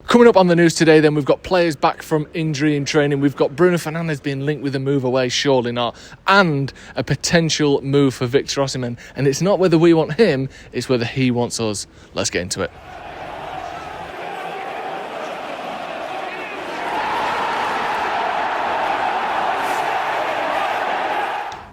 Coming up on the news today, then, we've got players back from injury in training. We've got Bruno Fernandes being linked with a move away, surely not, and a potential move for Victor Osimhen. And it's not whether we want him, it's whether he wants us. Let's get into it.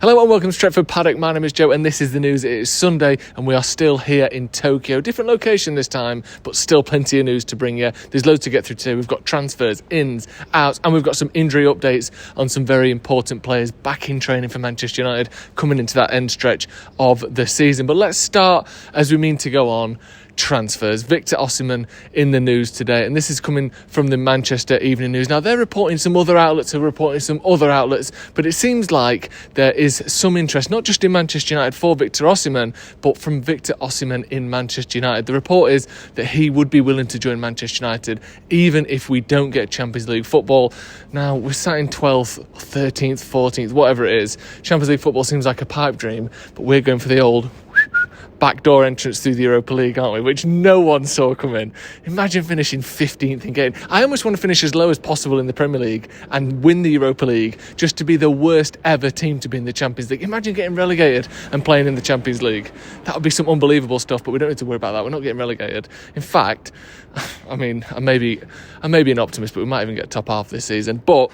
Hello and welcome to Stretford, Paddock. My name is Joe and this is the news. It is Sunday and we are still here in Tokyo. Different location this time, but still plenty of news to bring you. There's loads to get through today. We've got transfers, ins, outs, and we've got some injury updates on some very important players back in training for Manchester United coming into that end stretch of the season. But let's start, as we mean to go on, transfers. Victor Osimhen in the news today, and this is coming from the Manchester Evening News. Now, they're reporting some other outlets are reporting some other outlets, but it seems like there is some interest, not just in Manchester United for Victor Osimhen, but from Victor Osimhen in Manchester United. The report is that he would be willing to join Manchester United, even if we don't get Champions League football. Now, we're sat in 12th, 13th, 14th, whatever it is. Champions League football seems like a pipe dream, but we're going for the old backdoor entrance through the Europa League, aren't we? Which no one saw coming. Imagine finishing 15th and getting... I almost want to finish as low as possible in the Premier League and win the Europa League just to be the worst ever team to be in the Champions League. Imagine getting relegated and playing in the Champions League. That would be some unbelievable stuff, but we don't need to worry about that. We're not getting relegated. In fact, I mean, I may be an optimist, but we might even get top half this season. But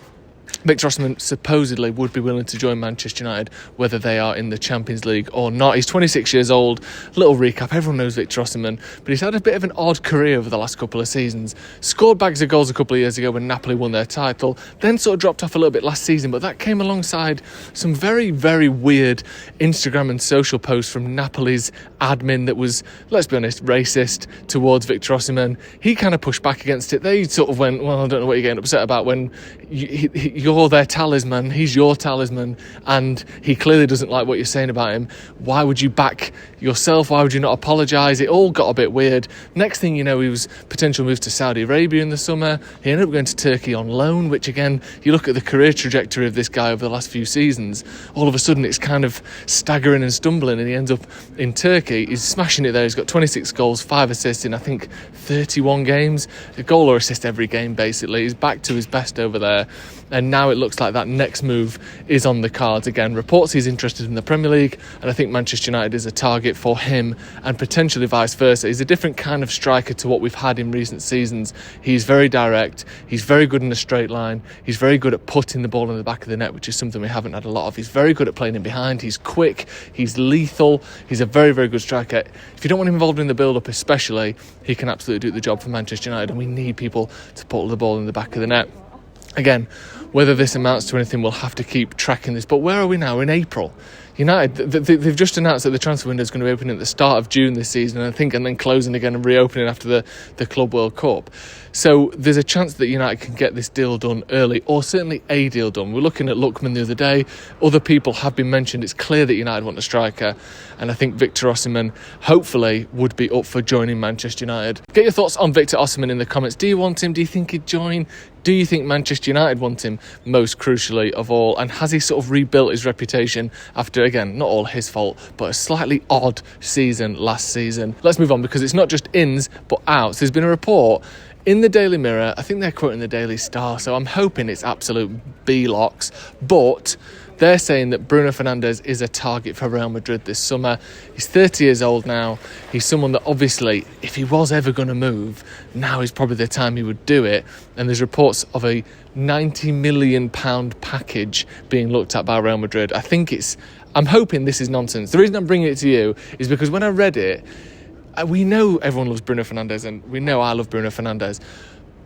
Victor Osimhen supposedly would be willing to join Manchester United, whether they are in the Champions League or not. He's 26 years old. Little recap, everyone knows Victor Osimhen, but he's had a bit of an odd career over the last couple of seasons. Scored bags of goals a couple of years ago when Napoli won their title, then sort of dropped off a little bit last season, but that came alongside some very, very weird Instagram and social posts from Napoli's admin that was, let's be honest, racist towards Victor Osimhen. He kind of pushed back against it. They sort of went, well, I don't know what you're getting upset about when you're their talisman, he's your talisman, and he clearly doesn't like what you're saying about him. Why would you back yourself? Why would you not apologise? It all got a bit weird. Next thing you know, he was potential move to Saudi Arabia in the summer. He ended up going to Turkey on loan, which again, you look at the career trajectory of this guy over the last few seasons, all of a sudden it's kind of staggering and stumbling, and he ends up in Turkey. He's smashing it there. He's got 26 goals, 5 assists in I think 31 games, a goal or assist every game basically. He's back to his best over there, and now it looks like that next move is on the cards again. Reports he's interested in the Premier League, and I think Manchester United is a target for him, and potentially vice versa. He's a different kind of striker to what we've had in recent seasons. He's very direct, he's very good in a straight line, he's very good at putting the ball in the back of the net, which is something we haven't had a lot of. He's very good at playing in behind, he's quick, he's lethal, he's a very, very good striker. If you don't want him involved in the build-up especially, he can absolutely do the job for Manchester United, and we need people to put the ball in the back of the net. Again, whether this amounts to anything, we'll have to keep tracking this. But where are we now? In April. United, they've just announced that the transfer window is going to be opening at the start of June this season, and then closing again and reopening after the Club World Cup. So there's a chance that United can get this deal done early, or certainly a deal done. We're looking at Lookman the other day. Other people have been mentioned. It's clear that United want a striker, and I think Victor Osimhen hopefully would be up for joining Manchester United. Get your thoughts on Victor Osimhen in the comments. Do you want him? Do you think he'd join? Do you think Manchester United want him, most crucially of all? And has he sort of rebuilt his reputation after, again, not all his fault, but a slightly odd season last season? Let's move on, because it's not just ins, but outs. There's been a report in the Daily Mirror, I think they're quoting the Daily Star, so I'm hoping it's absolute B-locks, but they're saying that Bruno Fernandes is a target for Real Madrid this summer. He's 30 years old now. He's someone that obviously, if he was ever going to move, now is probably the time he would do it. And there's reports of a £90 million package being looked at by Real Madrid. I'm hoping this is nonsense. The reason I'm bringing it to you is because when I read it, we know everyone loves Bruno Fernandes, and we know I love Bruno Fernandes,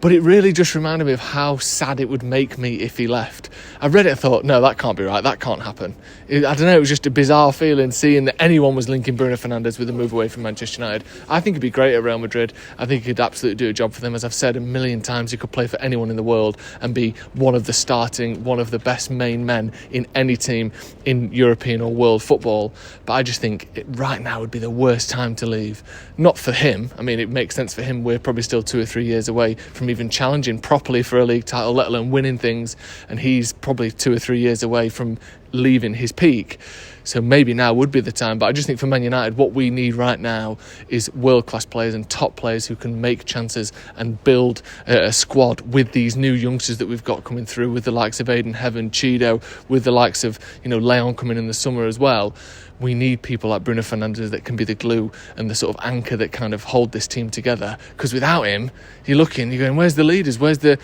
but it really just reminded me of how sad it would make me if he left. I read it and thought, no, that can't be right, that can't happen. I don't know, it was just a bizarre feeling seeing that anyone was linking Bruno Fernandes with a move away from Manchester United. I think he'd be great at Real Madrid. I think he could absolutely do a job for them. As I've said a million times, he could play for anyone in the world and be one of the best main men in any team in European or world football. But I just think right now would be the worst time to leave. Not for him. I mean, it makes sense for him. We're probably still 2 or 3 years away from even challenging properly for a league title, let alone winning things, and he's probably 2 or 3 years away from leaving his peak. So maybe now would be the time. But I just think for Man United, what we need right now is world-class players and top players who can make chances and build a squad with these new youngsters that we've got coming through, with the likes of Aiden Heaven, Cheeto, with the likes of, Leon coming in the summer as well. We need people like Bruno Fernandes that can be the glue and the sort of anchor that kind of hold this team together. Because without him, you're going, where's the leaders? Where's the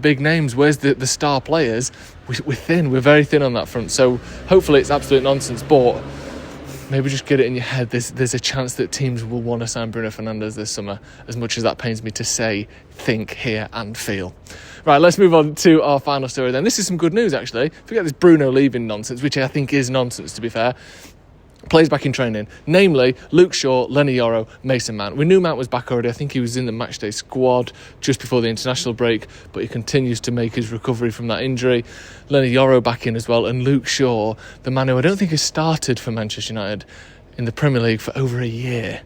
big names? Where's the star players? We're thin. We're very thin on that front. So hopefully it's absolute nonsense, but maybe just get it in your head. There's a chance that teams will want to sign Bruno Fernandes this summer, as much as that pains me to say, think, hear and feel. Right, let's move on to our final story then. This is some good news, actually. Forget this Bruno leaving nonsense, which I think is nonsense, to be fair. Players back in training, namely Luke Shaw, Lenny Yoro, Mason Mount. We knew Mount was back already. I think he was in the matchday squad just before the international break, but he continues to make his recovery from that injury. Lenny Yoro back in as well, and Luke Shaw, the man who I don't think has started for Manchester United in the Premier League for over a year.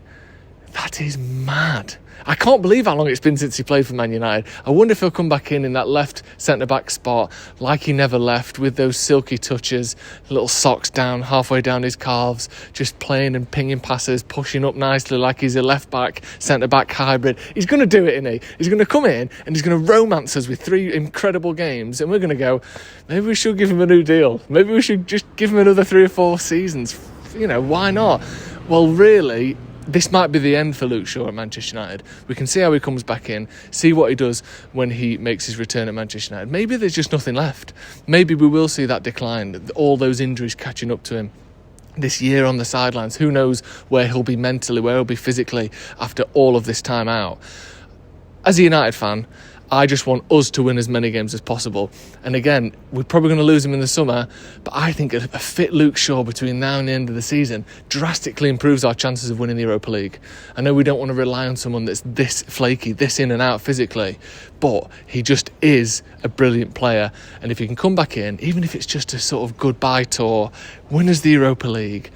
That is mad. I can't believe how long it's been since he played for Man United. I wonder if he'll come back in that left centre-back spot like he never left, with those silky touches, little socks down, halfway down his calves, just playing and pinging passes, pushing up nicely like he's a left-back, centre-back hybrid. He's going to do it, isn't he? He's going to come in and he's going to romance us with 3 incredible games, and we're going to go, maybe we should give him a new deal. Maybe we should just give him another 3 or 4 seasons. Why not? Well, really, this might be the end for Luke Shaw at Manchester United. We can see how he comes back in, see what he does when he makes his return at Manchester United. Maybe there's just nothing left. Maybe we will see that decline, all those injuries catching up to him. This year on the sidelines, who knows where he'll be mentally, where he'll be physically after all of this time out. As a United fan, I just want us to win as many games as possible. And again, we're probably going to lose him in the summer, but I think a fit Luke Shaw between now and the end of the season drastically improves our chances of winning the Europa League. I know we don't want to rely on someone that's this flaky, this in and out physically, but he just is a brilliant player. And if he can come back in, even if it's just a sort of goodbye tour, win us the Europa League,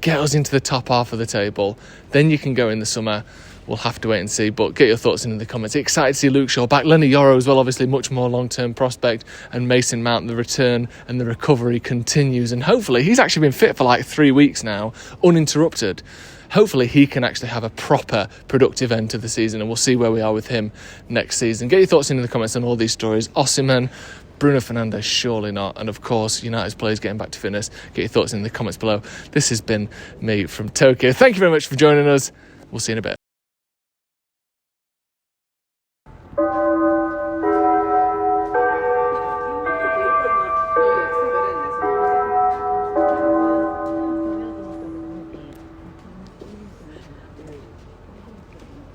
get us into the top half of the table, then you can go in the summer. We'll have to wait and see, but get your thoughts in the comments. Excited to see Luke Shaw back. Lenny Yoro as well, obviously much more long-term prospect. And Mason Mount, the return and the recovery continues. And hopefully, he's actually been fit for like 3 weeks now, uninterrupted. Hopefully he can actually have a proper productive end to the season, and we'll see where we are with him next season. Get your thoughts in the comments on all these stories. Osimhen, Bruno Fernandes, surely not. And of course, United's players getting back to fitness. Get your thoughts in the comments below. This has been me from Tokyo. Thank you very much for joining us. We'll see you in a bit.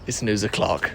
It's news o'clock.